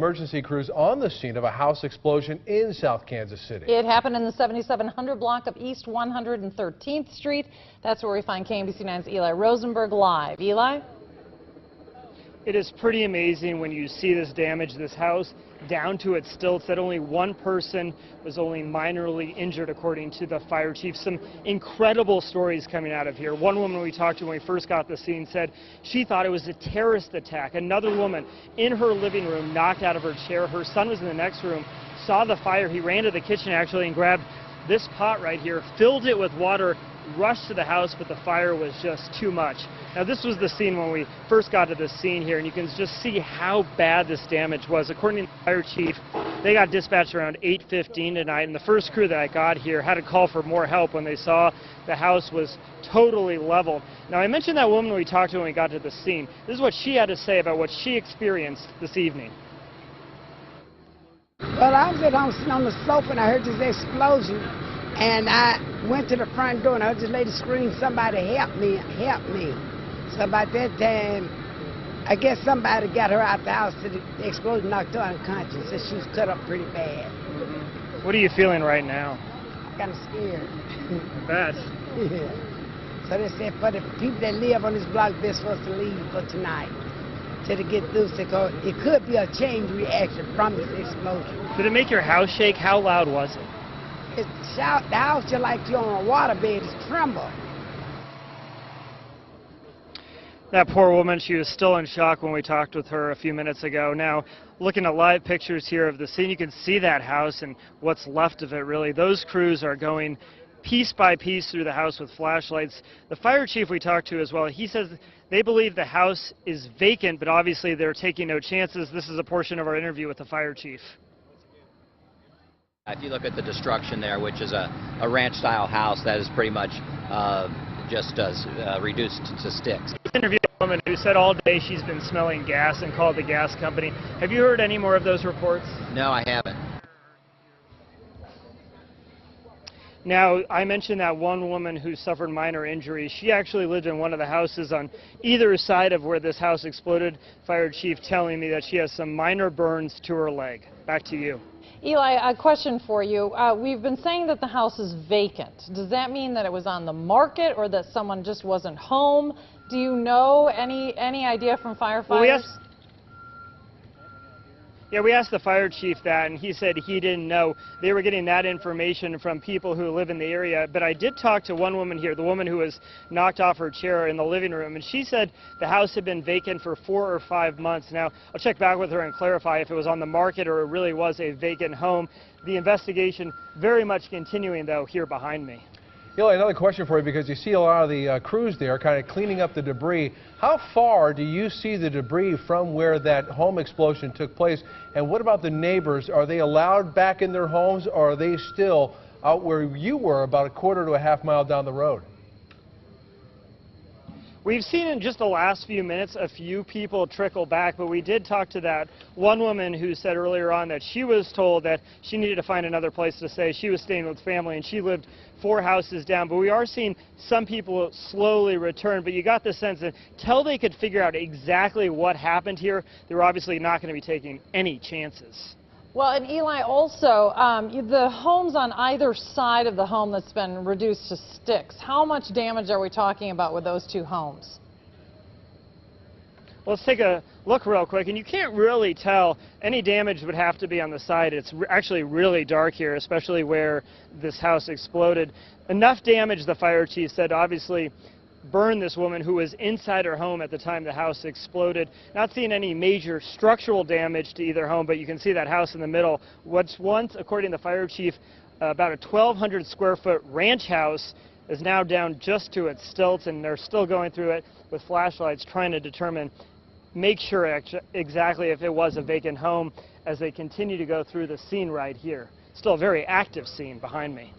emergency crews on the scene of a house explosion in South Kansas City. It happened in the 7700 block of East 113th Street. That's where we find KMBC9's Eli Rosenberg live. Eli? It is pretty amazing when you see this damage. This house down to its stilts, that only one person was only minorly injured, according to the fire chief. Some incredible stories coming out of here. One woman we talked to when we first got the scene said she thought it was a terrorist attack. Another woman in her living room knocked out of her chair. Her son was in the next room, saw the fire. He ran to the kitchen actually and grabbed this pot right here, filled it with water, rushed to the house, but the fire was just too much. Now, this was the scene when we first got to the scene here, and you can just see how bad this damage was. According to the fire chief, they got dispatched around 8:15 tonight, and the first crew that got here had to call for more help when they saw the house was totally leveled. Now, I mentioned that woman we talked to when we got to the scene. This is what she had to say about what she experienced this evening. Well, I was at home sitting on the sofa, and I heard this explosion. And I went to the front door and I heard this lady scream, "Somebody help me, help me." So about that time, I guess somebody got her out the house. The explosion knocked her unconscious, and she was cut up pretty bad. What are you feeling right now? I'm kind of scared. Bad. Yeah. So they said for the people that live on this block, they're supposed to leave for tonight till they get through. So it could be a chain reaction from this explosion. Did it make your house shake? How loud was it? The house, just like you're on a waterbed, is tremble. That poor woman, she was still in shock when we talked with her a few minutes ago. Now, looking at live pictures here of the scene, you can see that house and what's left of it, really. Those crews are going piece by piece through the house with flashlights. The fire chief we talked to as well, he says they believe the house is vacant, but obviously they're taking no chances. This is a portion of our interview with the fire chief. If you look at the destruction there, which is a ranch-style house that is pretty much just reduced to sticks. I interviewed a woman who said all day she's been smelling gas and called the gas company. Have you heard any more of those reports? No, I haven't. Now, I mentioned that one woman who suffered minor injuries. She actually lived in one of the houses on either side of where this house exploded. Fire chief telling me that she has some minor burns to her leg. Back to you. Eli, a question for you. We've been saying that the house is vacant. Does that mean that it was on the market or that someone just wasn't home? Do you know any idea from firefighters? Well, we asked the fire chief that, and he said he didn't know. They were getting that information from people who live in the area. But I did talk to one woman here, the woman who was knocked off her chair in the living room, and she said the house had been vacant for 4 or 5 months. Now, I'll check back with her and clarify if it was on the market or it really was a vacant home. The investigation very much continuing, though, here behind me. Eli, another question for you, because you see a lot of the crews there kind of cleaning up the debris. How far do you see the debris from where that home explosion took place? And what about the neighbors? Are they allowed back in their homes, or are they still out where you were about a quarter to a half mile down the road? We've seen in just the last few minutes a few people trickle back, but we did talk to that one woman who said earlier on that she was told that she needed to find another place to stay. She was staying with family, and she lived 4 houses down. But we are seeing some people slowly return, but you got the sense that until they could figure out exactly what happened here, they were obviously not going to be taking any chances. Well, and Eli, also, the homes on either side of the home that's been reduced to sticks, how much damage are we talking about with those 2 homes? Let's take a look real quick, and you can't really tell. Any damage would have to be on the side. It's actually really dark here, especially where this house exploded. Enough damage, the fire chief said, obviously burned this woman who was inside her home at the time the house exploded. Not seeing any major structural damage to either home, but you can see that house in the middle. What's once, according to the fire chief, about a 1,200 square foot ranch house is now down just to its stilts, and they're still going through it with flashlights trying to make sure exactly if it was a vacant home as they continue to go through the scene right here. Still a very active scene behind me.